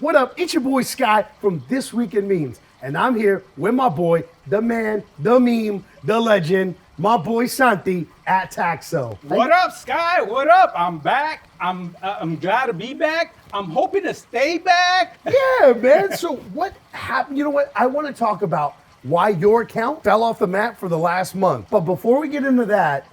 What up? It's your boy Sky from This Week in Memes. And I'm here with my boy, the man, the meme, the legend, my boy Santi at TAXO. What up, Sky? What up? I'm back. I'm glad to be back. I'm hoping to stay back. Yeah, man. So what happened? You know what? I want to talk about why your account fell off the map for the last month. But before we get into that,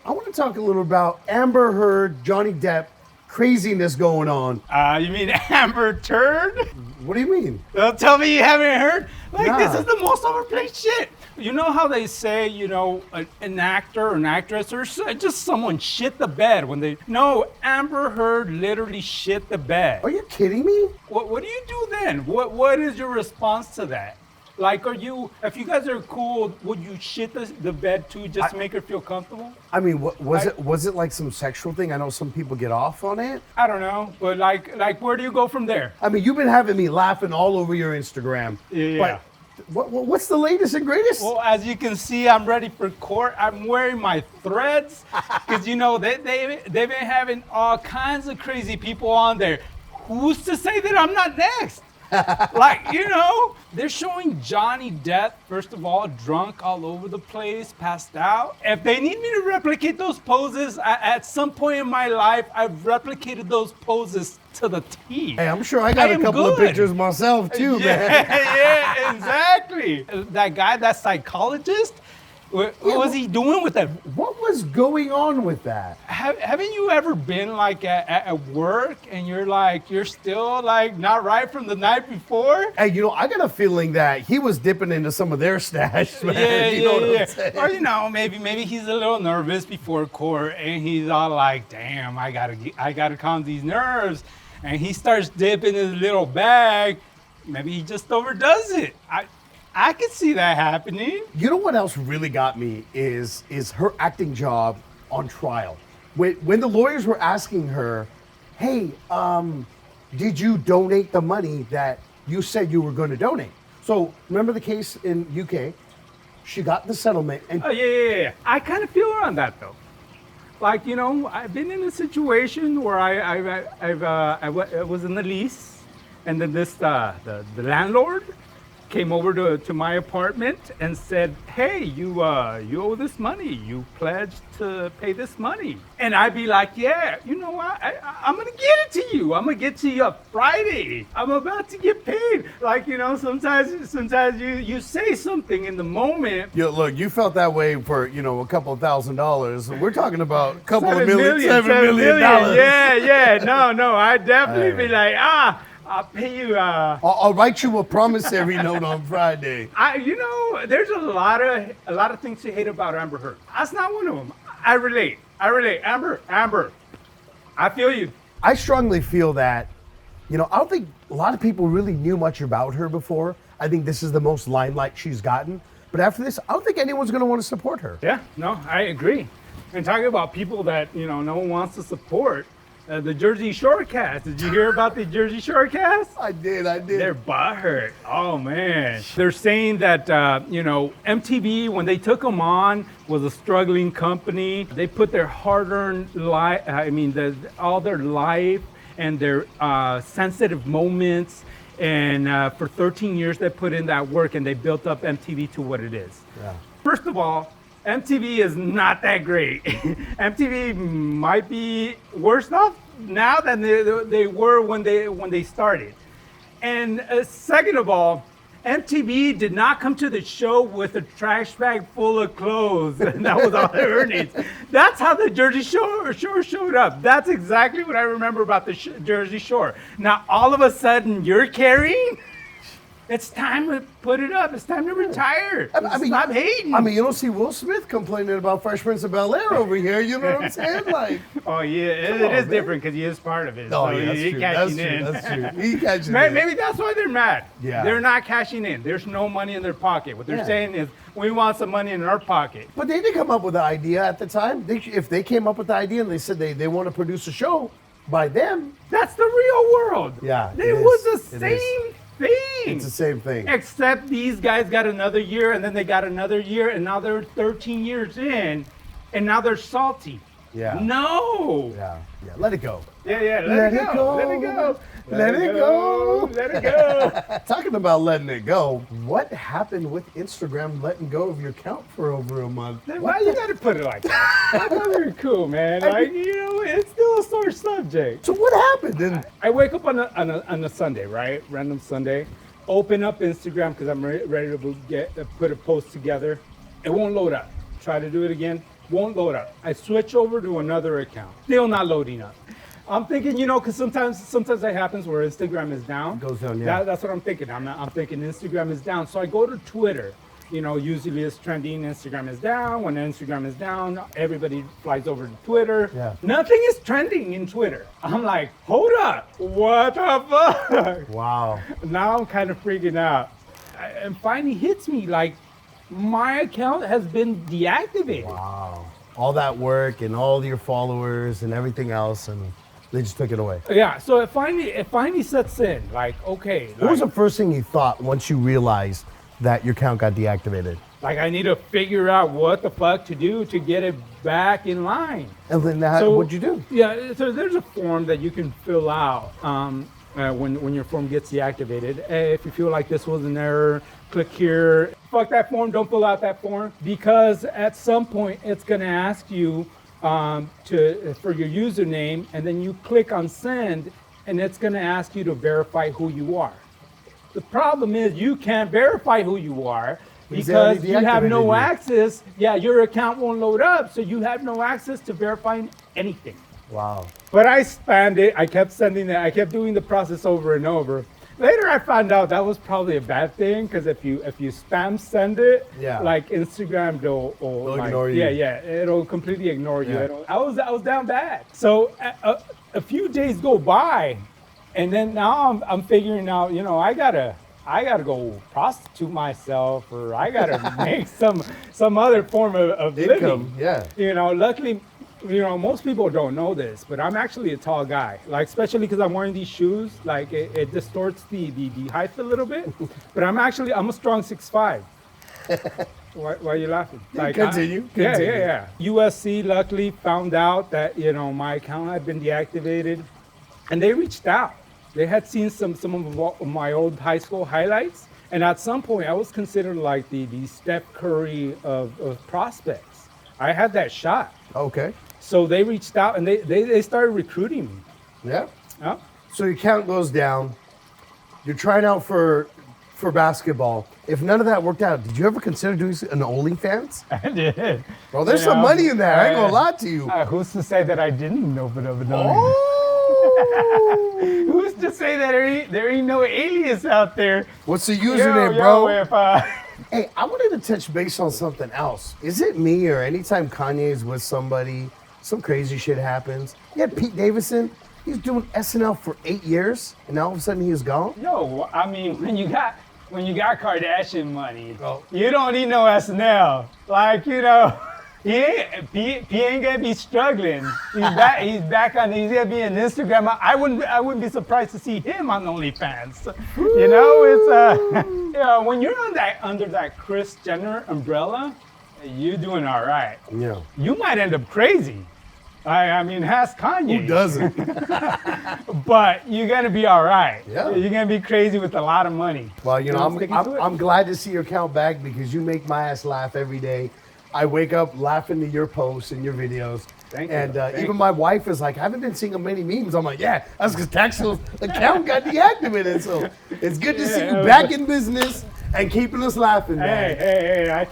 I want to talk a little about Amber Heard, Johnny Depp, craziness going on. You mean Amber Turd? What do you mean? Don't tell me you haven't heard. Nah. This is the most overplayed shit. You know how they say, an actor or an actress or just someone shit the bed when they... No, Amber Heard literally shit the bed. Are you kidding me? What do you do then? What is your response to that? Like, if you guys are cool, would you shit the bed too just to make her feel comfortable? I mean, was it like some sexual thing? I know some people get off on it. I don't know, but like where do you go from there? I mean, you've been having me laughing all over your Instagram. Yeah. But what's the latest and greatest? Well, as you can see, I'm ready for court. I'm wearing my threads because they've been having all kinds of crazy people on there. Who's to say that I'm not next? They're showing Johnny Depp, first of all, drunk all over the place, passed out. If they need me to replicate those poses, at some point in my life, I've replicated those poses to the T. Hey, I'm sure I got a couple of pictures myself too, man. Yeah, exactly. That guy, that psychologist, what was he doing with that? What was going on with that? Haven't you ever been like at work and you're still like not right from the night before? Hey, I got a feeling that he was dipping into some of their stash, man. Or maybe he's a little nervous before court and he's all like, damn, I gotta calm these nerves. And he starts dipping his little bag. Maybe he just overdoes it. I could see that happening. You know what else really got me is her acting job on trial. When the lawyers were asking her, hey, did you donate the money that you said you were going to donate? So remember the case in UK? She got the settlement. And oh, yeah. I kind of feel her on that, though. Like, I've been in a situation where I was in the lease, and then the landlord came over to my apartment and said, hey, you owe this money. You pledged to pay this money. And I'd be like, yeah, you know what? I'm going to get it to you. I'm going to get to you Friday. I'm about to get paid. Like, sometimes you say something in the moment. Look, you felt that way for, a couple of $1,000s. We're talking about a couple of $7 million. Yeah. No, I'd definitely be like, I'll pay you. I'll write you a promissory note on Friday. There's a lot of things to hate about Amber Heard. That's not one of them. I relate. Amber, I feel you. I strongly feel that, I don't think a lot of people really knew much about her before. I think this is the most limelight she's gotten. But after this, I don't think anyone's going to want to support her. Yeah, no, I agree. And talking about people that, no one wants to support, the Jersey Shore cast. Did you hear about the Jersey Shore cast? I did. They're butthurt. Oh, man. They're saying that, MTV, when they took them on, was a struggling company. They put their hard-earned life, all their life and their sensitive moments. And for 13 years, they put in that work and they built up MTV to what it is. Yeah. First of all, MTV is not that great. MTV might be worse off now than they were when they started. And second of all, MTV did not come to the show with a trash bag full of clothes, and that was all their earnings. That's how the Jersey Shore showed up. That's exactly what I remember about the Jersey Shore. Now, all of a sudden, you're carrying? It's time to put it up. It's time to retire. Stop hating. You don't see Will Smith complaining about Fresh Prince of Bel-Air over here. You know what I'm saying? Like, oh yeah, it is different because he is part of it. Oh, so yeah, that's true. He catching in. Maybe that's why they're mad. Yeah. They're not cashing in. There's no money in their pocket. What they're saying is, we want some money in our pocket. But they didn't come up with the idea at the time. If they came up with the idea and they said they want to produce a show by them. That's the real world. Yeah, it was the same thing. It's the same thing. Except these guys got another year, and then they got another year, and now they're 13 years in, and now they're salty. Yeah. No. Yeah. Let it go. Yeah. Let it go. Let it go. Let it go. Talking about letting it go, what happened with Instagram letting go of your account for over a month? Why you gotta put it like that? That's not very cool, man. Like, it's still a sore subject. So what happened then? I wake up on a Sunday, right? Random Sunday. Open up Instagram because I'm ready to put a post together. It won't load up. Try to do it again. Won't load up. I switch over to another account. Still not loading up. I'm thinking, because sometimes that happens where Instagram is down. It goes down, yeah. That's what I'm thinking. I'm thinking Instagram is down. So I go to Twitter. Usually it's trending. Instagram is down. When Instagram is down, everybody flies over to Twitter. Yeah. Nothing is trending in Twitter. I'm like, hold up. What the fuck? Wow. Now I'm kind of freaking out. And finally hits me like my account has been deactivated. Wow. All that work and all your followers and everything else, and they just took it away. Yeah, so it finally sets in. Like, okay. What was the first thing you thought once you realized that your account got deactivated? Like, I need to figure out what the fuck to do to get it back in line. And then what'd you do? Yeah, so there's a form that you can fill out when your form gets deactivated. If you feel like this was an error, click here. Fuck that form, don't fill out that form, because at some point it's gonna ask you for your username, and then you click on send, and it's gonna ask you to verify who you are. The problem is you can't verify who you are because you have no access. Yeah, your account won't load up, so you have no access to verifying anything. Wow. But I spammed it. I kept sending it. I kept doing the process over and over. Later, I found out that was probably a bad thing, because if you spam send it, yeah, like Instagram, they'll ignore you. Yeah, it'll completely ignore you. Yeah. I was down bad. So a few days go by, and then now I'm figuring out, I gotta go prostitute myself, or I gotta make some other form of income. Living. Yeah. Luckily, most people don't know this, but I'm actually a tall guy. Like, especially because I'm wearing these shoes, like it distorts the height a little bit. But I'm a strong 6'5". Why are you laughing? Like, Continue. Yeah. USC luckily found out that my account had been deactivated, and they reached out. They had seen some of my old high school highlights, and at some point I was considered like the Steph Curry of prospects. I had that shot. Okay. So they reached out and they started recruiting me. Yeah. Yeah. So your count goes down. You're trying out for basketball. If none of that worked out, did you ever consider doing an OnlyFans? I did. Well, there's some money in there. I ain't gonna lie to you. Who's to say that I didn't open up an Oh! Who's to say that there ain't no alias out there? What's the username, bro? If, Hey, I wanted to touch base on something else. Is it me, or anytime Kanye is with somebody, some crazy shit happens? You had Pete Davidson. He's doing SNL for 8 years, and now all of a sudden he is gone? Yo, I mean, when you got Kardashian money, you don't need no SNL. Like, he ain't gonna be struggling. He's back on. He's gonna be on Instagram. I wouldn't be surprised to see him on OnlyFans. It's when you're under that Kris Jenner umbrella, you're doing all right. Yeah. You might end up crazy. I mean, ask Kanye. Who doesn't? But you're gonna be all right. Yeah. You're gonna be crazy with a lot of money. Well, I'm glad to see your account back, because you make my ass laugh every day. I wake up laughing to your posts and your videos. Thank you. And even my wife is like, I haven't been seeing many memes. I'm like, yeah, that's because TAXO's account got deactivated. So it's good to see you back in business and keeping us laughing, man. Hey, I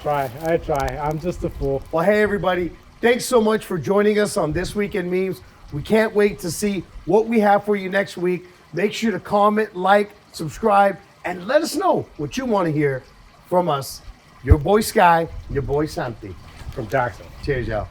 try. I'm just a fool. Well, hey, everybody. Thanks so much for joining us on This Week in Memes. We can't wait to see what we have for you next week. Make sure to comment, like, subscribe, and let us know what you want to hear from us. Your boy Sky, your boy Santi. From TAXO. Cheers, y'all.